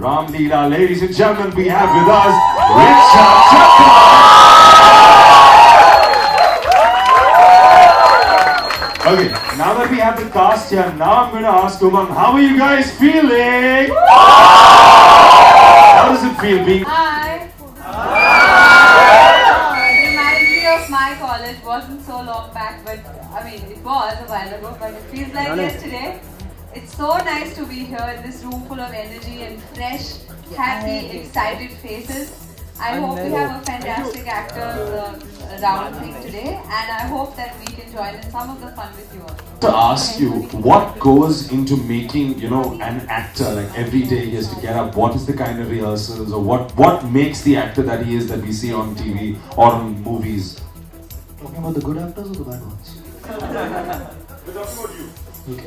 Ram Leela. Ladies and gentlemen, we have with us Richa Chakra. Okay, now that we have the cast here, now I'm going to ask Umang, how are you guys feeling? How does it feel being... Hi. Reminds me of my college. Wasn't so long back, but I mean, it was a while ago, but it feels like yesterday. It's so nice to be here in this room full of energy and fresh, happy, excited faces. I hope we have a fantastic actors round thing today, and I hope that we can join in some of the fun with you all. To ask you, what goes into making, an actor? Like every day he has to get up. What is the kind of rehearsals, or what makes the actor that he is that we see on TV or on movies? Talking about the good actors or the bad ones? We're talking about you. Okay.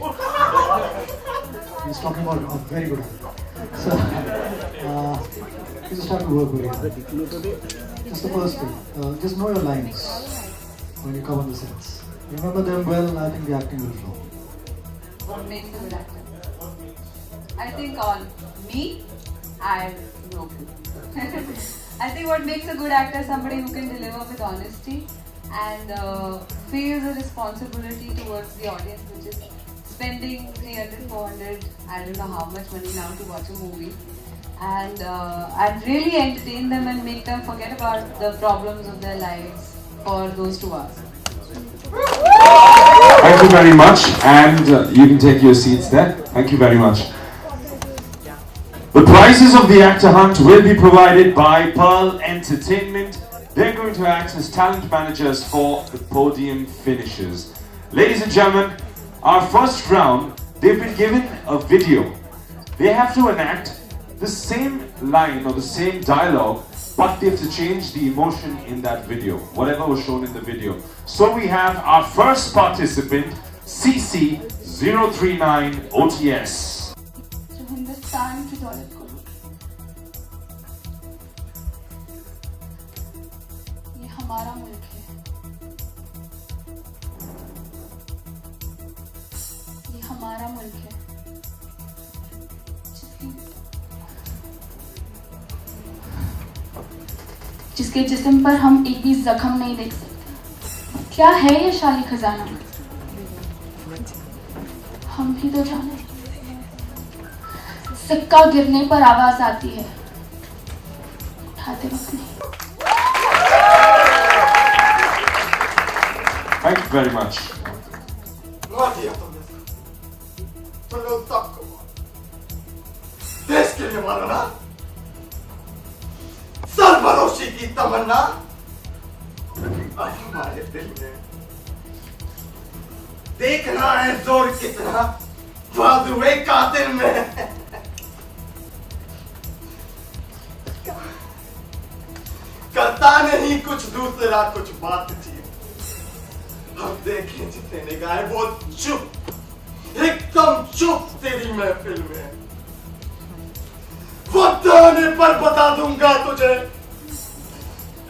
He's talking about a very good actor. So, you just have to work very hard. Just the first thing, just know your lines when you come on the sets. Remember them well, I think the acting will flow. What makes a good actor? I think on me, I have no clue. I think what makes a good actor is somebody who can deliver with honesty and feels a responsibility towards the audience, which is spending 300, 400, I don't know how much money now to watch a movie. And really entertain them and make them forget about the problems of their lives for those 2 hours. Thank you very much, and you can take your seats there. Thank you very much. The prizes of the Actor Hunt will be provided by Pearl Entertainment. They're going to act as talent managers for the podium finishers. Ladies and gentlemen, our first round, they've been given a video. They have to enact the same line or the same dialogue, but they have to change the emotion in that video, whatever was shown in the video. So we have our first participant, CC039 OTS. जो हिंदुस्तान की दौलत को ये हमारा मुल्क है, ये हमारा मुल्क है, जिसके जिस्म पर हम एक भी जख्म नहीं देख सकते। क्या है ये शाही खजाना, हम भी तो जाने। सिक्का गिरने पर आवाज आती है, उठाते वक्त नहीं। Thank you very much. देश के लिए मारो ना, सरफरोशी की तमन्ना आज हमारे दिल में। देखना है जोर कितना बाजुए कातिल में। करता नहीं कुछ दूसरा कुछ बातचीत, हम देखें जितने निगाहें वो चुप, एकदम चुप तेरी महफिल में। वो दाने पर बता दूंगा तुझे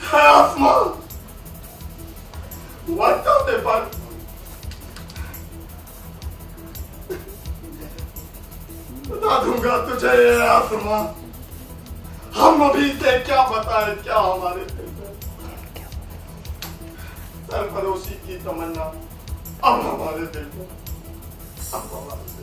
है आसमान, वो दाने पर बता दूंगा तुझे ये आसमान। हम अभी से क्या बताएं क्या हमारे दिल में, सरफरोशी की तमन्ना अब हमारे दिल में, अब हमारे दिल में।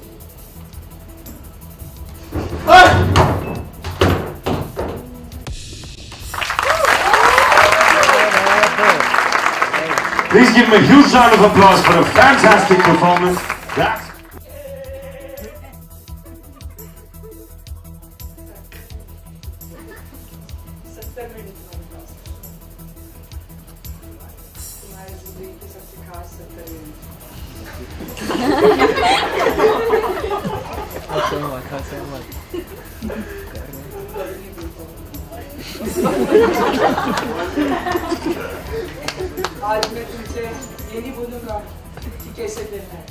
Please give him a huge round of applause for a fantastic performance. That's आज मैं तुमसे ये नहीं बोलूँगा कि कैसे देना है।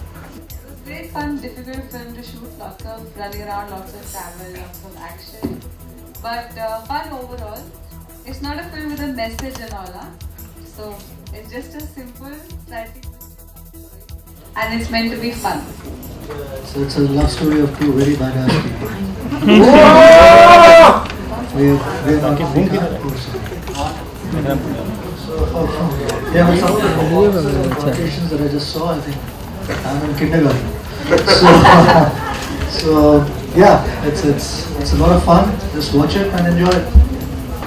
Great fun, difficult film to shoot, lots of running around, lots of travel, lots of action, but fun overall. It's not a film with a message and all, huh? So it's just a simple, slightly, and it's meant to be fun. So it's a love story of two very badass people. we're not yeah, but some of the conversations that I just saw, I think I'm in kindergarten. So yeah, it's a lot of fun. Just watch it and enjoy it.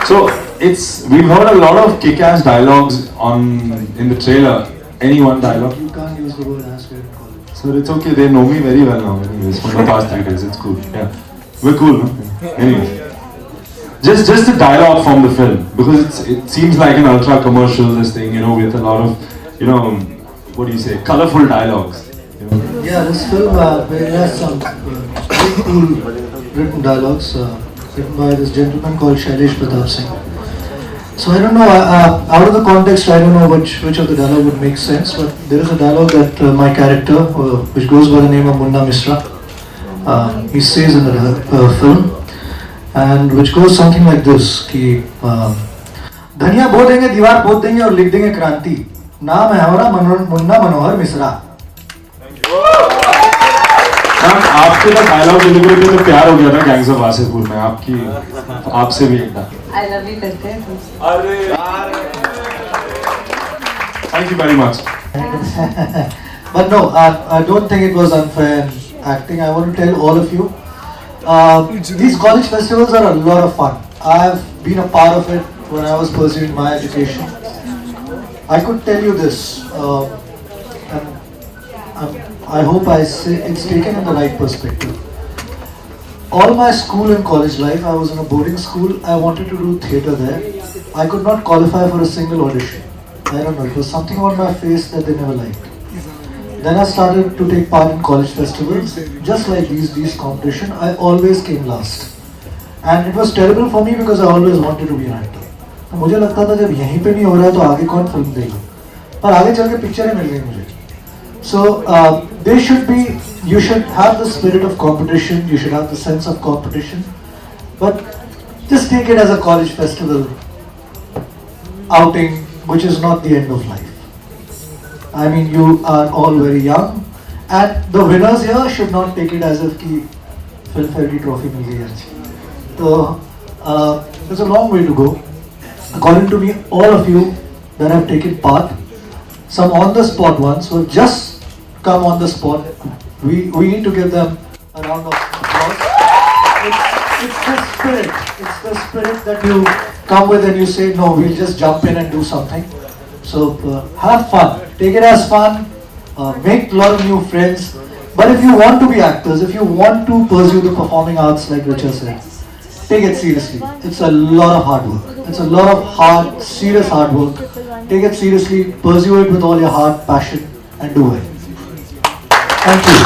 So we've heard a lot of kick-ass dialogues in the trailer. Any one dialogue? You can't use the word ass in college. So it's okay. They know me very well now. Anyways, for the past 3 days, it's cool. Yeah, we're cool, no? Anyway, just the dialogue from the film, because it seems like an ultra commercial this thing, with a lot of, what do you say, colorful dialogues. Yeah, this film has some very cool written dialogues written by this gentleman called Shailesh Pratap Singh. So I don't know, out of the context, I don't know which of the dialogue would make sense, but there is a dialogue that my character, which goes by the name of Munna Misra, he says in the film, and which goes something like this, कि धनिया बो देंगे, दीवार पोत देंगे और लिख देंगे क्रांति, नाम है हमारा मुन्ना मनोहर मिश्रा. मैम, आपके ना डायलॉग डिलीवरी पे तो प्यार हो गया था गैंग्स ऑफ वासेपुर में, आपसे भी एक बार. I love you करते हैं. Thank you very much. But no, I don't think it was unfair acting. I want to tell all of you, these college festivals are a lot of fun. I've been a part of it when I was pursuing my education. I could tell you this, and I hope I say it's taken in the right perspective. All my school and college life, I was in a boarding school. I wanted to do theatre there. I could not qualify for a single audition. I don't know, it was something on my face that they never liked. Then I started to take part in college festivals, just like these competitions. I always came last. And it was terrible for me because I always wanted to be an actor. तो मुझे लगता था जब यहीं पे नहीं हो रहा है तो आगे कौन फिल्म देगा, पर आगे चल के पिक्चरें मिल गई मुझे. So there should be, you should have the spirit of competition, you should have the sense of competition, but just take it as a college festival outing, which is not the end of life. I mean, you are all very young, and the winners here should not take it as if ki Filmfare की trophy मिल गई आज. So there's a long way to go. According to me, all of you that have taken part, some on the spot ones who have just come on the spot, we need to give them a round of applause. It's the spirit. It's the spirit that you come with and you say, no, we'll just jump in and do something. So have fun. Take it as fun. Make a lot of new friends. But if you want to be actors, if you want to pursue the performing arts like Richa said, take it seriously. It's a lot of hard work. It's a lot of hard, serious hard work. Take it seriously, pursue it with all your heart, passion, and do it. Thank you.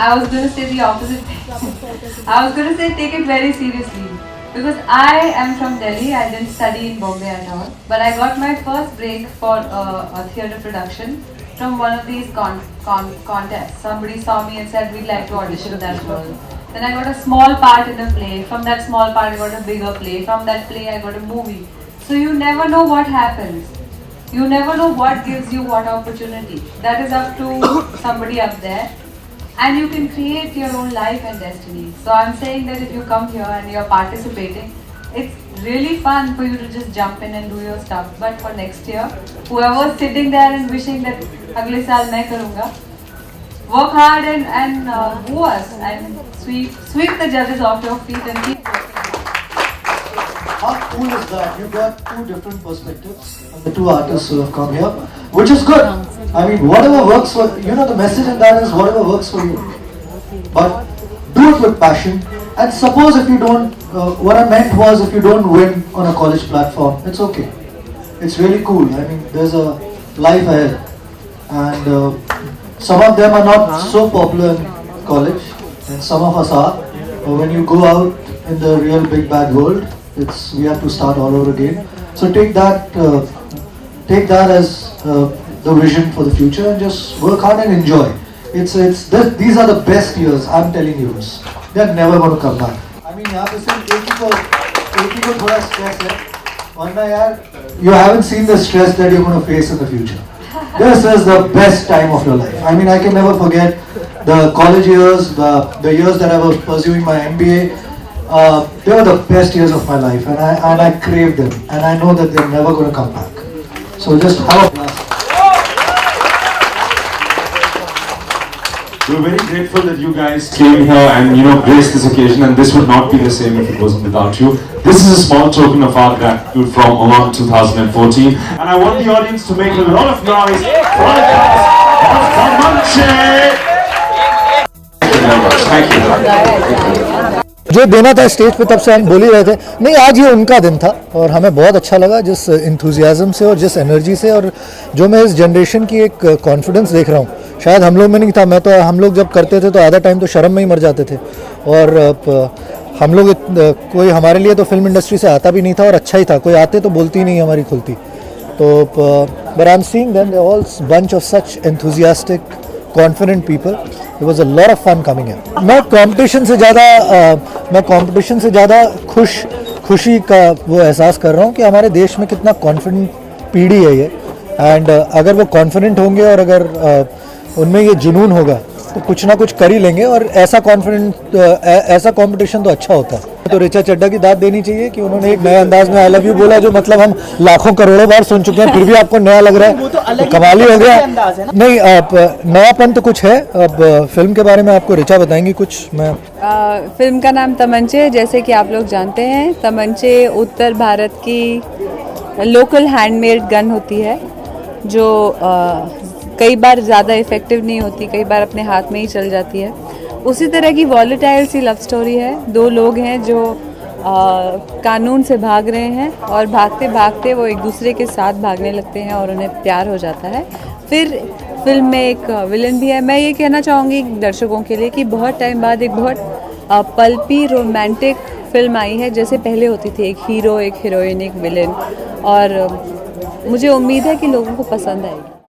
I was going to say the opposite thing. I was going to say take it very seriously. Because I am from Delhi, I didn't study in Bombay at all. But I got my first break for a theatre production from one of these contests. Somebody saw me and said, we'd like to audition that role. Then I got a small part in a play. From that small part I got a bigger play. From that play I got a movie. So you never know what happens. You never know what gives you what opportunity. That is up to somebody up there. And you can create your own life and destiny. So I'm saying that if you come here and you're participating, it's really fun for you to just jump in and do your stuff. But for next year, whoever's sitting there and wishing that agle saal main karunga, work hard and woo us and sweep the judges off your feet and keep going. How cool is that? You got two different perspectives and the two artists who have come here, which is good. I mean, whatever works for, the message in that is whatever works for you. But do it with passion. And suppose if you don't, what I meant was if you don't win on a college platform, it's okay. It's really cool. I mean, there's a life ahead. And some of them are not so popular in college, and some of us are. But when you go out in the real big bad world, we have to start all over again. So take that as the vision for the future and just work hard and enjoy. These are the best years, I'm telling you this. They're never going to come back. I mean, यहाँ पे सिर्फ एक ही को थोड़ा stress है, वरना यार, you haven't seen the stress that you're going to face in the future. This is the best time of your life. I mean, I can never forget the college years, the years that I was pursuing my MBA. they were the best years of my life, and I crave them, and I know that they're never going to come back. So just have a blast. We're very grateful that you guys came here and graced this occasion, and this would not be the same if it wasn't without you. This is a small token of our gratitude from Umang 2014, and I want the audience to make a lot of noise for the cast of Tamanche. Thank you very much. Thank you. जो देना था stage पे तब से हम बोल ही रहे थे, नहीं आज ये उनका दिन था और हमें बहुत अच्छा लगा जिस इंथुजियाज्म से और जिस एनर्जी से, और जो मैं इस जनरेशन की एक कॉन्फिडेंस देख रहा हूँ शायद हम लोग में नहीं था। हम लोग जब करते थे तो आधा टाइम तो शर्म में ही मर जाते थे, और हम लोग कोई हमारे लिए तो फिल्म इंडस्ट्री से आता भी नहीं था, और अच्छा ही था, कोई आते तो बोलती नहीं हमारी खुलती। तो but I am seeing them they all bunch of such enthusiastic confident people. It was a lot of fun coming here. मैं कंपटीशन से ज़्यादा खुशी का वो एहसास कर रहा हूँ कि हमारे देश में कितना कॉन्फिडेंट पीढ़ी है ये, एंड अगर वो कॉन्फिडेंट होंगे और अगर उनमें ये जुनून होगा तो कुछ ना कुछ कर ही लेंगे, और ऐसा कंपटीशन तो अच्छा होता है। तो ऋचा चड्ढा की दाद देनी चाहिए कि उन्होंने एक नए अंदाज में आई लव यू बोला, जो मतलब हम लाखों करोड़ों बार सुन चुके हैं, फिर भी आपको नया लग रहा है, तो कमाल ही हो गया। नहीं, नयापन तो कुछ है। अब फिल्म के बारे में आपको ऋचा बताएंगी कुछ। मैं फिल्म का नाम तमंचे, जैसे कि आप लोग जानते हैं, तमंचे उत्तर भारत की लोकल हैंडमेड गन होती है, जो कई बार ज़्यादा इफ़ेक्टिव नहीं होती, कई बार अपने हाथ में ही चल जाती है। उसी तरह की वॉलेटाइल सी लव स्टोरी है। दो लोग हैं जो कानून से भाग रहे हैं, और भागते भागते वो एक दूसरे के साथ भागने लगते हैं और उन्हें प्यार हो जाता है। फिर फिल्म में एक विलन भी है। मैं ये कहना चाहूँगी दर्शकों के लिए कि बहुत टाइम बाद एक बहुत पल्पी रोमांटिक फिल्म आई है, जैसे पहले होती थी, एक हीरो, एक हीरोइन, एक विलन, और मुझे उम्मीद है कि लोगों को पसंद आएगी।